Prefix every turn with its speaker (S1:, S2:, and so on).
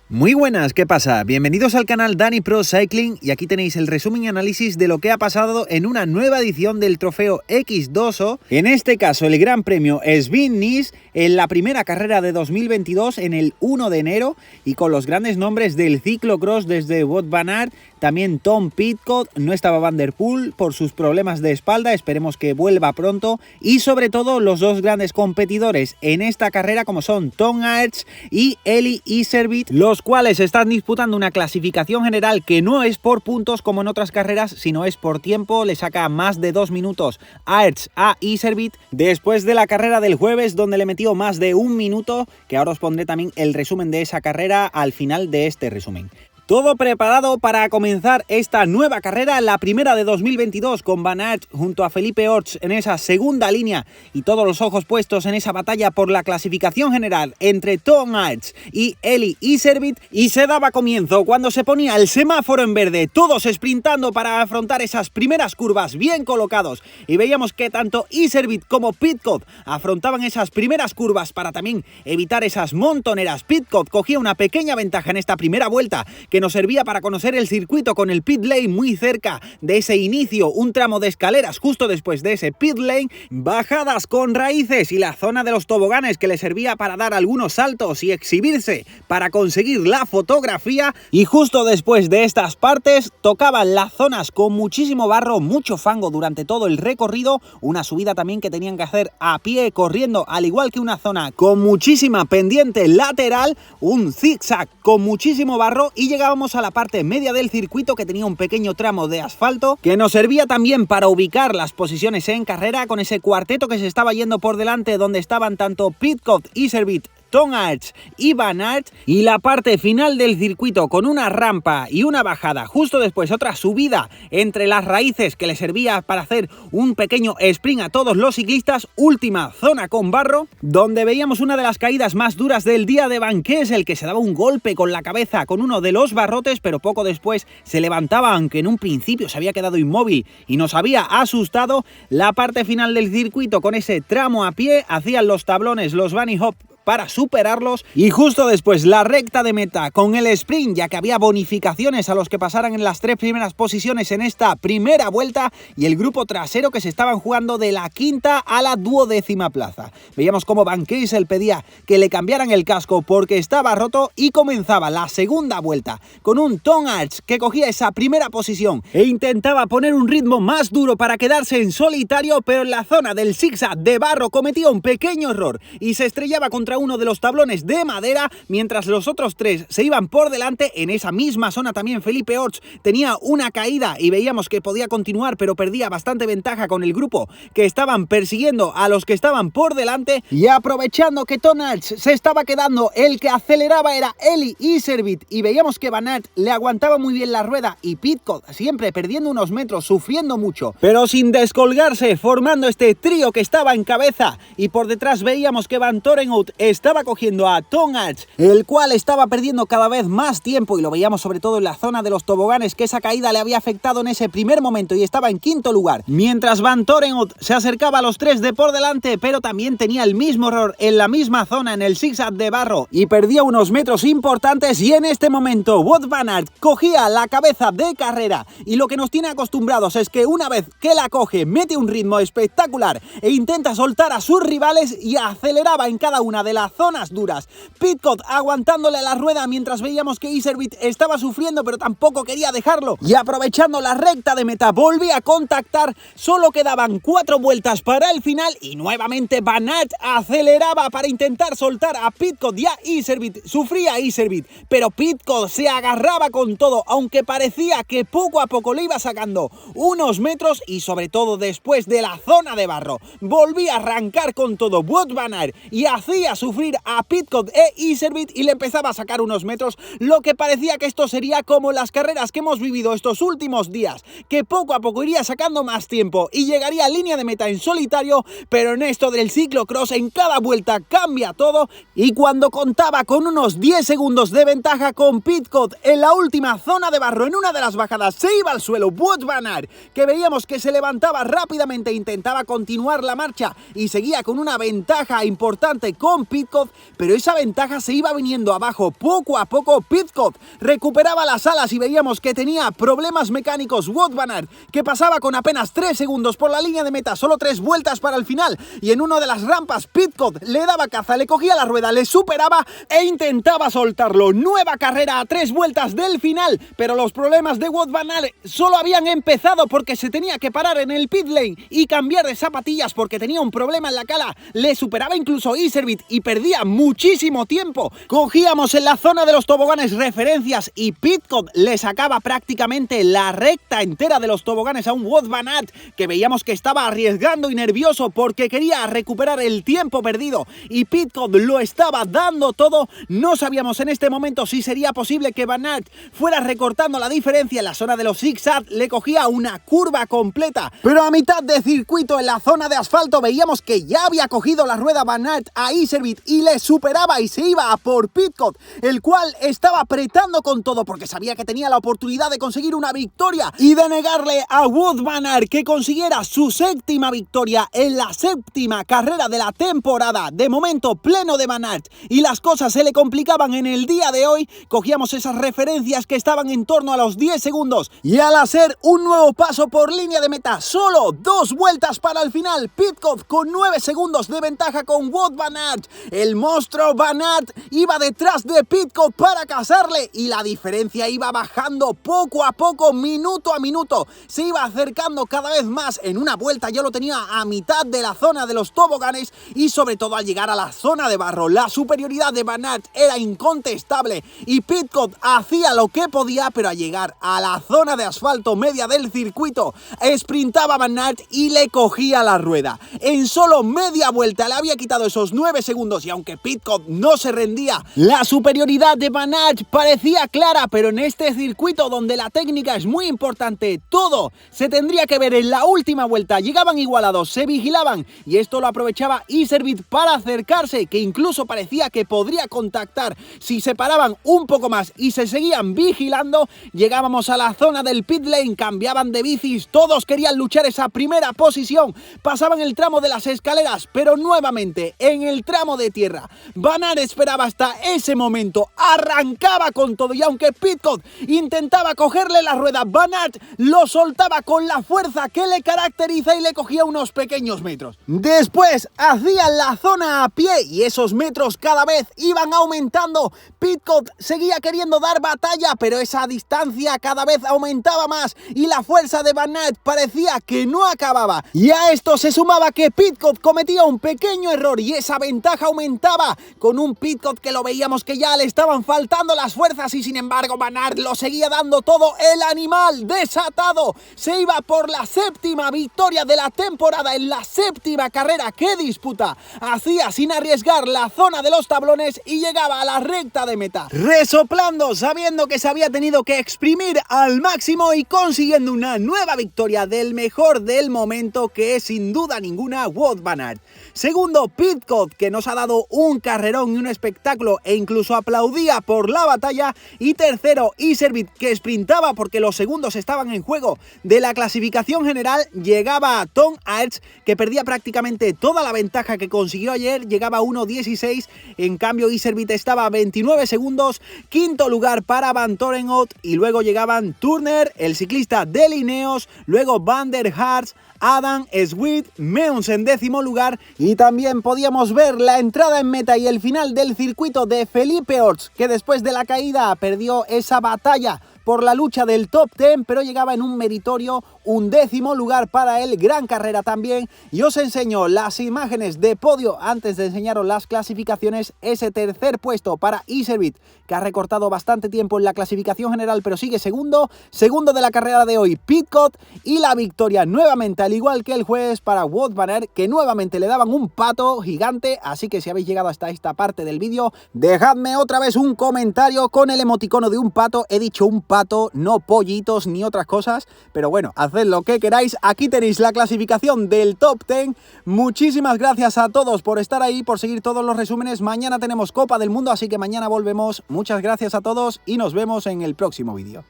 S1: Muy buenas, ¿qué pasa? Bienvenidos al canal Dani Pro Cycling y aquí tenéis el resumen y análisis de lo que ha pasado en una nueva edición del trofeo X2O, en este caso el Gran Premio Sven-Nys, en la primera carrera de 2022 en el 1 de enero y con los grandes nombres del ciclocross desde Wout van Aert, también Tom Pidcock, no estaba Van der Poel por sus problemas de espalda, esperemos que vuelva pronto, y sobre todo los dos grandes competidores en esta carrera como son Tom Aerts y Eli Iserbyt, los cuales están disputando una clasificación general que no es por puntos como en otras carreras, sino es por tiempo, le saca más de 2 minutos Aerts a Iserbyt, después de la carrera del jueves donde le metió más de 1 minuto, que ahora os pondré también el resumen de esa carrera al final de este resumen. Todo preparado para comenzar esta nueva carrera, la primera de 2022 con Van Aert junto a Felipe Orts en esa segunda línea y todos los ojos puestos en esa batalla por la clasificación general entre Tom Aerts y Eli Iserbyt, y se daba comienzo cuando se ponía el semáforo en verde, todos sprintando para afrontar esas primeras curvas bien colocados, y veíamos que tanto Iserbyt como Pidcock afrontaban esas primeras curvas para también evitar esas montoneras. Pidcock cogía una pequeña ventaja en esta primera vuelta que nos servía para conocer el circuito con el pit lane muy cerca de ese inicio, un tramo de escaleras justo después de ese pit lane, bajadas con raíces y la zona de los toboganes que le servía para dar algunos saltos y exhibirse para conseguir la fotografía, y justo después de estas partes tocaban las zonas con muchísimo barro, mucho fango durante todo el recorrido, una subida también que tenían que hacer a pie corriendo, al igual que una zona con muchísima pendiente lateral, un zigzag con muchísimo barro, y llegábamos a la parte media del circuito que tenía un pequeño tramo de asfalto que nos servía también para ubicar las posiciones en carrera con ese cuarteto que se estaba yendo por delante, donde estaban tanto Pidcock, Iserbyt, Tom Aerts y Van Aert, y la parte final del circuito con una rampa y una bajada, justo después otra subida entre las raíces que le servía para hacer un pequeño sprint a todos los ciclistas, última zona con barro, donde veíamos una de las caídas más duras del día de Van Kessel, que se daba un golpe con la cabeza con uno de los barrotes, pero poco después se levantaba, aunque en un principio se había quedado inmóvil y nos había asustado. La parte final del circuito con ese tramo a pie, hacían los tablones, los bunny hop para superarlos, y justo después la recta de meta con el sprint, ya que había bonificaciones a los que pasaran en las 3 primeras posiciones en esta primera vuelta, y el grupo trasero que se estaban jugando de la 5ª a la 12ª plaza. Veíamos cómo Van Kessel pedía que le cambiaran el casco porque estaba roto, y comenzaba la segunda vuelta con un Tom Aerts que cogía esa primera posición e intentaba poner un ritmo más duro para quedarse en solitario, pero en la zona del zigzag de barro cometía un pequeño error y se estrellaba contra uno de los tablones de madera, mientras los otros 3 se iban por delante. En esa misma zona también Felipe Orts tenía una caída y veíamos que podía continuar, pero perdía bastante ventaja con el grupo que estaban persiguiendo a los que estaban por delante, y aprovechando que Tom Aerts se estaba quedando, el que aceleraba era Eli Iserbyt, y veíamos que Van Aert le aguantaba muy bien la rueda, y Pidcock siempre perdiendo unos metros, sufriendo mucho, pero sin descolgarse, formando este trío que estaba en cabeza, y por detrás veíamos que Van Torenhout estaba cogiendo a Tom Aerts, el cual estaba perdiendo cada vez más tiempo, y lo veíamos sobre todo en la zona de los toboganes, que esa caída le había afectado en ese primer momento y estaba en 5º lugar, mientras Van Torenhout se acercaba a los 3 de por delante, pero también tenía el mismo error en la misma zona en el zigzag de barro y perdía unos metros importantes, y en este momento Wout van Aert cogía la cabeza de carrera, y lo que nos tiene acostumbrados es que una vez que la coge mete un ritmo espectacular e intenta soltar a sus rivales, y aceleraba en cada una de las zonas duras. Pidcock aguantándole la rueda, mientras veíamos que Iserbyt estaba sufriendo, pero tampoco quería dejarlo, y aprovechando la recta de meta volvía a contactar. Solo quedaban 4 vueltas para el final, y nuevamente Van Aert aceleraba para intentar soltar a Pidcock y a Iserbyt. Sufría Iserbyt, pero Pidcock se agarraba con todo, aunque parecía que poco a poco le iba sacando unos metros, y sobre todo después de la zona de barro volvía a arrancar con todo Wout van Aert y hacía sufrir a Pidcock e Iserbyt, y le empezaba a sacar unos metros, lo que parecía que esto sería como las carreras que hemos vivido estos últimos días, que poco a poco iría sacando más tiempo y llegaría a línea de meta en solitario. Pero en esto del ciclocross, en cada vuelta cambia todo, y cuando contaba con unos 10 segundos de ventaja con Pidcock en la última zona de barro, en una de las bajadas se iba al suelo Wout van Aert, que veíamos que se levantaba rápidamente, intentaba continuar la marcha y seguía con una ventaja importante con Pidcock, Pidcock, pero esa ventaja se iba viniendo abajo poco a poco. Pidcock recuperaba las alas y veíamos que tenía problemas mecánicos Wout van Aert, que pasaba con apenas 3 segundos por la línea de meta, solo 3 vueltas para el final, y en una de las rampas Pidcock le daba caza, le cogía la rueda, le superaba e intentaba soltarlo. Nueva carrera a 3 vueltas del final, pero los problemas de Wout van Aert solo habían empezado porque se tenía que parar en el pit lane y cambiar de zapatillas porque tenía un problema en la cala. Le superaba incluso Iserbyt y perdía muchísimo tiempo. Cogíamos en la zona de los toboganes referencias y Pidcock le sacaba prácticamente la recta entera de los toboganes a un Wout van Aert que veíamos que estaba arriesgando y nervioso porque quería recuperar el tiempo perdido, y Pidcock lo estaba dando todo. No sabíamos en este momento si sería posible que van Aert fuera recortando la diferencia en la zona de los zigzag. Le cogía una curva completa, pero a mitad de circuito en la zona de asfalto veíamos que ya había cogido la rueda van Aert a Iserbyt y le superaba y se iba a por Pidcock, el cual estaba apretando con todo porque sabía que tenía la oportunidad de conseguir una victoria y de negarle a Wout van Aert que consiguiera su 7ª victoria en la 7ª carrera de la temporada. De momento pleno de van Aert y las cosas se le complicaban en el día de hoy. Cogíamos esas referencias que estaban en torno a los 10 segundos y al hacer un nuevo paso por línea de meta, solo 2 vueltas para el final, Pidcock con 9 segundos de ventaja con Wout van Aert. El monstruo van Aert iba detrás de Pidcock para casarle y la diferencia iba bajando poco a poco, minuto a minuto. Se iba acercando cada vez más. En una vuelta ya lo tenía a mitad de la zona de los toboganes y sobre todo al llegar a la zona de barro, la superioridad de van Aert era incontestable y Pidcock hacía lo que podía, pero al llegar a la zona de asfalto media del circuito, sprintaba van Aert y le cogía la rueda. En solo media vuelta le había quitado esos 9 segundos y aunque Pidcock no se rendía, la superioridad de van Aert parecía clara, pero en este circuito donde la técnica es muy importante, todo se tendría que ver en la última vuelta. Llegaban igualados, se vigilaban y esto lo aprovechaba Iserbyt para acercarse, que incluso parecía que podría contactar. Si se paraban un poco más y se seguían vigilando, llegábamos a la zona del pit lane, cambiaban de bicis, todos querían luchar esa primera posición, pasaban el tramo de las escaleras, pero nuevamente en el tramo de tierra, van Aert esperaba hasta ese momento, arrancaba con todo y aunque Pidcock intentaba cogerle la rueda, van Aert lo soltaba con la fuerza que le caracteriza y le cogía unos pequeños metros. Después hacían la zona a pie y esos metros cada vez iban aumentando. Pidcock seguía queriendo dar batalla, pero esa distancia cada vez aumentaba más y la fuerza de van Aert parecía que no acababa. Y a esto se sumaba que Pidcock cometía un pequeño error y esa ventaja aumentaba con un Pidcock que lo veíamos que ya le estaban faltando las fuerzas y sin embargo van Aert lo seguía dando todo. El animal desatado se iba por la 7ª victoria de la temporada en la 7ª carrera que disputa. Hacía sin arriesgar la zona de los tablones y llegaba a la recta de meta, resoplando, sabiendo que se había tenido que exprimir al máximo y consiguiendo una nueva victoria del mejor del momento, que es sin duda ninguna Wout van Aert. Segundo, Pidcock, que nos ha dado un carrerón y un espectáculo e incluso aplaudía por la batalla. Y tercero, Iserbyt, que sprintaba porque los segundos estaban en juego de la clasificación general. Llegaba a Tom Aerts, que perdía prácticamente toda la ventaja que consiguió ayer, llegaba a 1.16, en cambio Iserbyt estaba a 29 segundos. Quinto lugar para Van Torenhout y luego llegaban Turner, el ciclista de Ineos, luego Van der Harst, Adam, Swift, Meuns en 10º lugar y también podíamos ver la entrada en meta y el final del circuito de Felipe Orts, que después de la caída perdió esa batalla por la lucha del top 10, pero llegaba en un meritorio 11º lugar para él. Gran carrera también. Y os enseño las imágenes de podio antes de enseñaros las clasificaciones. Ese tercer puesto para Iserbyt, que ha recortado bastante tiempo en la clasificación general, pero sigue segundo. Segundo de la carrera de hoy, Pidcock. Y la victoria nuevamente, al igual que el jueves, para Wout van Aert, que nuevamente le daban un pato gigante. Así que si habéis llegado hasta esta parte del vídeo, dejadme otra vez un comentario con el emoticono de un pato. He dicho un pato, no pollitos ni otras cosas, pero bueno, haced lo que queráis. Aquí tenéis la clasificación del top 10. Muchísimas gracias a todos por estar ahí, por seguir todos los resúmenes. Mañana tenemos Copa del Mundo, así que mañana volvemos. Muchas gracias a todos y nos vemos en el próximo vídeo.